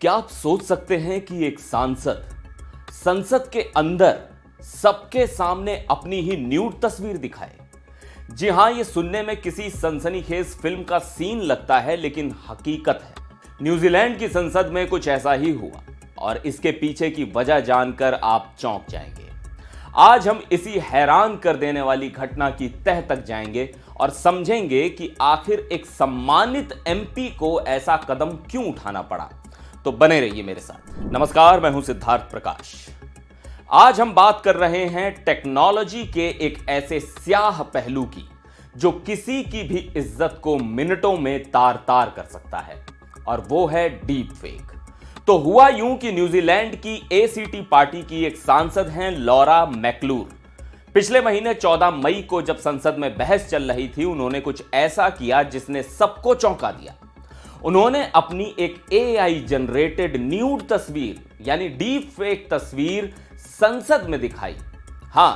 क्या आप सोच सकते हैं कि एक सांसद संसद के अंदर सबके सामने अपनी ही न्यूड तस्वीर दिखाए? जी हां, यह सुनने में किसी सनसनीखेज फिल्म का सीन लगता है, लेकिन हकीकत है न्यूजीलैंड की संसद में कुछ ऐसा ही हुआ और इसके पीछे की वजह जानकर आप चौंक जाएंगे। आज हम इसी हैरान कर देने वाली घटना की तह तक जाएंगे और समझेंगे कि आखिर एक सम्मानित एमपी को ऐसा कदम क्यों उठाना पड़ा। तो बने रहिए मेरे साथ। नमस्कार, मैं हूं सिद्धार्थ प्रकाश। आज हम बात कर रहे हैं टेक्नोलॉजी के एक ऐसे स्याह पहलू की जो किसी की भी इज्जत को मिनटों में तार तार कर सकता है, और वो है डीप फेक। तो हुआ यूं कि न्यूजीलैंड की एसीटी पार्टी की एक सांसद हैं लॉरा मैक्लूर। पिछले महीने 14 मई को जब संसद में बहस चल रही थी, उन्होंने कुछ ऐसा किया जिसने सबको चौंका दिया। उन्होंने अपनी एक एआई जनरेटेड न्यूड तस्वीर यानी डीप फेक तस्वीर संसद में दिखाई। हां,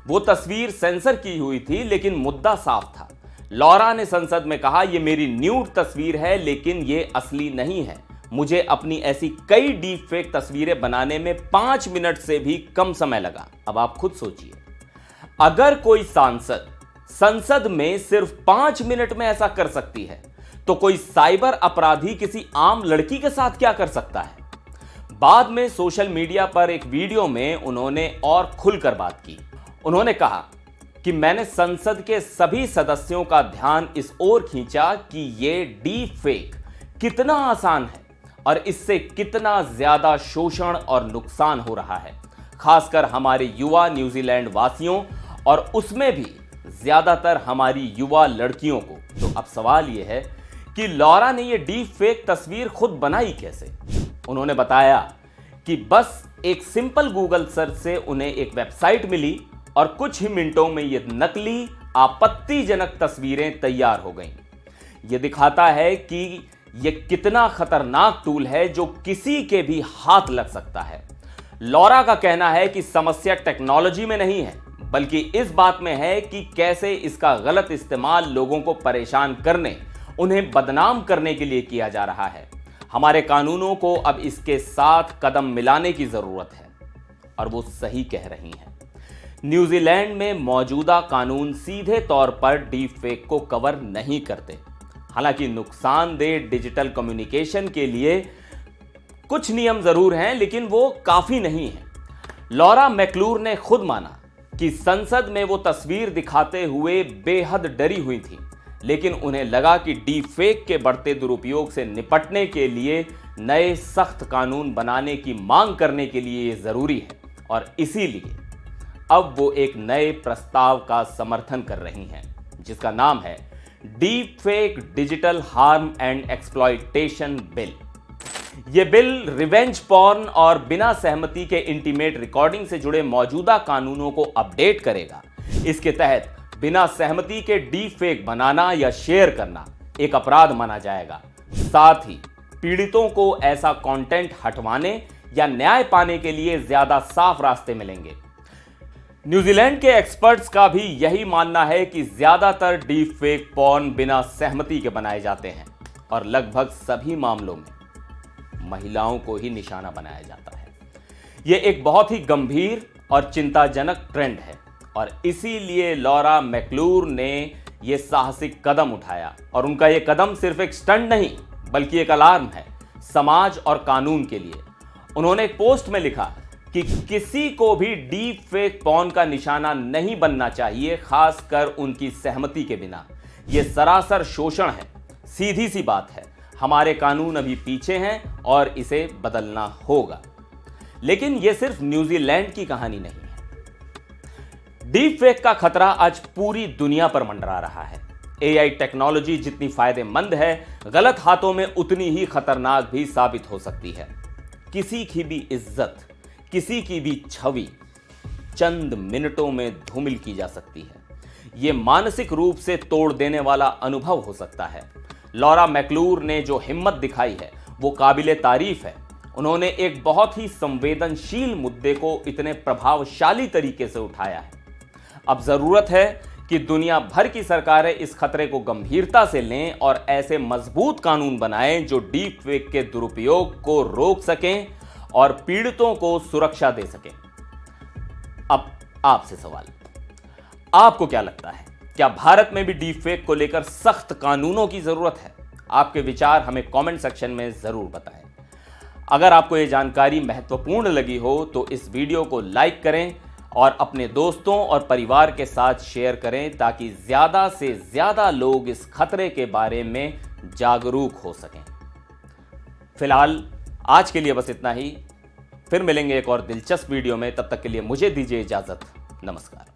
वो तस्वीर सेंसर की हुई थी, लेकिन मुद्दा साफ था। लॉरा ने संसद में कहा, यह मेरी न्यूड तस्वीर है, लेकिन यह असली नहीं है। मुझे अपनी ऐसी कई डीप फेक तस्वीरें बनाने में 5 मिनट से भी कम समय लगा। अब आप खुद सोचिए, अगर कोई सांसद संसद में सिर्फ 5 मिनट में ऐसा कर सकती है, तो कोई साइबर अपराधी किसी आम लड़की के साथ क्या कर सकता है? बाद में सोशल मीडिया पर एक वीडियो में उन्होंने और खुलकर बात की। उन्होंने कहा कि मैंने संसद के सभी सदस्यों का ध्यान इस ओर खींचा कि यह डीप फेक कितना आसान है और इससे कितना ज्यादा शोषण और नुकसान हो रहा है, खासकर हमारे युवा न्यूजीलैंड वासियों, और उसमें भी ज्यादातर हमारी युवा लड़कियों को। तो अब सवाल यह है कि लॉरा ने यह डीप फेक तस्वीर खुद बनाई कैसे? उन्होंने बताया कि बस एक सिंपल गूगल सर्च से उन्हें एक वेबसाइट मिली और कुछ ही मिनटों में यह नकली आपत्तिजनक तस्वीरें तैयार हो गईं। यह दिखाता है कि यह कितना खतरनाक टूल है जो किसी के भी हाथ लग सकता है। लॉरा का कहना है कि समस्या टेक्नोलॉजी में नहीं है, बल्कि इस बात में है कि कैसे इसका गलत इस्तेमाल लोगों को परेशान करने, उन्हें बदनाम करने के लिए किया जा रहा है। हमारे कानूनों को अब इसके साथ कदम मिलाने की जरूरत है, और वो सही कह रही हैं। न्यूजीलैंड में मौजूदा कानून सीधे तौर पर डीप फेक को कवर नहीं करते। हालांकि नुकसानदेह डिजिटल कम्युनिकेशन के लिए कुछ नियम जरूर हैं, लेकिन वो काफी नहीं है। लॉरा मैक्लूर ने खुद माना कि संसद में वो तस्वीर दिखाते हुए बेहद डरी हुई थी, लेकिन उन्हें लगा कि डीप फेक के बढ़ते दुरुपयोग से निपटने के लिए नए सख्त कानून बनाने की मांग करने के लिए ये जरूरी है, और इसीलिए अब वो एक नए प्रस्ताव का समर्थन कर रही हैं, जिसका नाम है deep fake digital harm and exploitation bill. यह बिल रिवेंज पॉर्न और बिना सहमति के इंटीमेट रिकॉर्डिंग से जुड़े मौजूदा कानूनों को अपडेट करेगा। इसके तहत बिना सहमति के डीप फेक बनाना या शेयर करना एक अपराध माना जाएगा। साथ ही पीड़ितों को ऐसा कंटेंट हटवाने या न्याय पाने के लिए ज्यादा साफ रास्ते मिलेंगे। न्यूजीलैंड के एक्सपर्ट्स का भी यही मानना है कि ज्यादातर डीप फेक पॉर्न बिना सहमति के बनाए जाते हैं, और लगभग सभी मामलों में महिलाओं को ही निशाना बनाया जाता है। यह एक बहुत ही गंभीर और चिंताजनक ट्रेंड है, और इसीलिए लॉरा मैक्लूर ने यह साहसिक कदम उठाया। और उनका यह कदम सिर्फ एक स्टंट नहीं, बल्कि एक अलार्म है समाज और कानून के लिए। उन्होंने एक पोस्ट में लिखा कि किसी को भी डीप फेक पॉर्न का निशाना नहीं बनना चाहिए, खासकर उनकी सहमति के बिना। यह सरासर शोषण है। सीधी सी बात है, हमारे कानून अभी पीछे हैं और इसे बदलना होगा। लेकिन यह सिर्फ न्यूजीलैंड की कहानी नहीं है। डीप फेक का खतरा आज पूरी दुनिया पर मंडरा रहा है। एआई टेक्नोलॉजी जितनी फायदेमंद है, गलत हाथों में उतनी ही खतरनाक भी साबित हो सकती है। किसी की भी इज्जत, किसी की भी छवि चंद मिनटों में धूमिल की जा सकती है। यह मानसिक रूप से तोड़ देने वाला अनुभव हो सकता है। लॉरा मैक्लूर ने जो हिम्मत दिखाई है, वो काबिले तारीफ है। उन्होंने एक बहुत ही संवेदनशील मुद्दे को इतने प्रभावशाली तरीके से उठाया है। अब जरूरत है कि दुनिया भर की सरकारें इस खतरे को गंभीरता से लें और ऐसे मजबूत कानून बनाएं जो डीप फेक के दुरुपयोग को रोक सकें और पीड़ितों को सुरक्षा दे सकें। अब आपसे सवाल, आपको क्या लगता है, क्या भारत में भी डीप फेक को लेकर सख्त कानूनों की जरूरत है? आपके विचार हमें कमेंट सेक्शन में जरूर बताएं। अगर आपको यह जानकारी महत्वपूर्ण लगी हो तो इस वीडियो को लाइक करें और अपने दोस्तों और परिवार के साथ शेयर करें ताकि ज्यादा से ज्यादा लोग इस खतरे के बारे में जागरूक हो सकें। फिलहाल आज के लिए बस इतना ही। फिर मिलेंगे एक और दिलचस्प वीडियो में, तब तक के लिए मुझे दीजिए इजाजत। नमस्कार।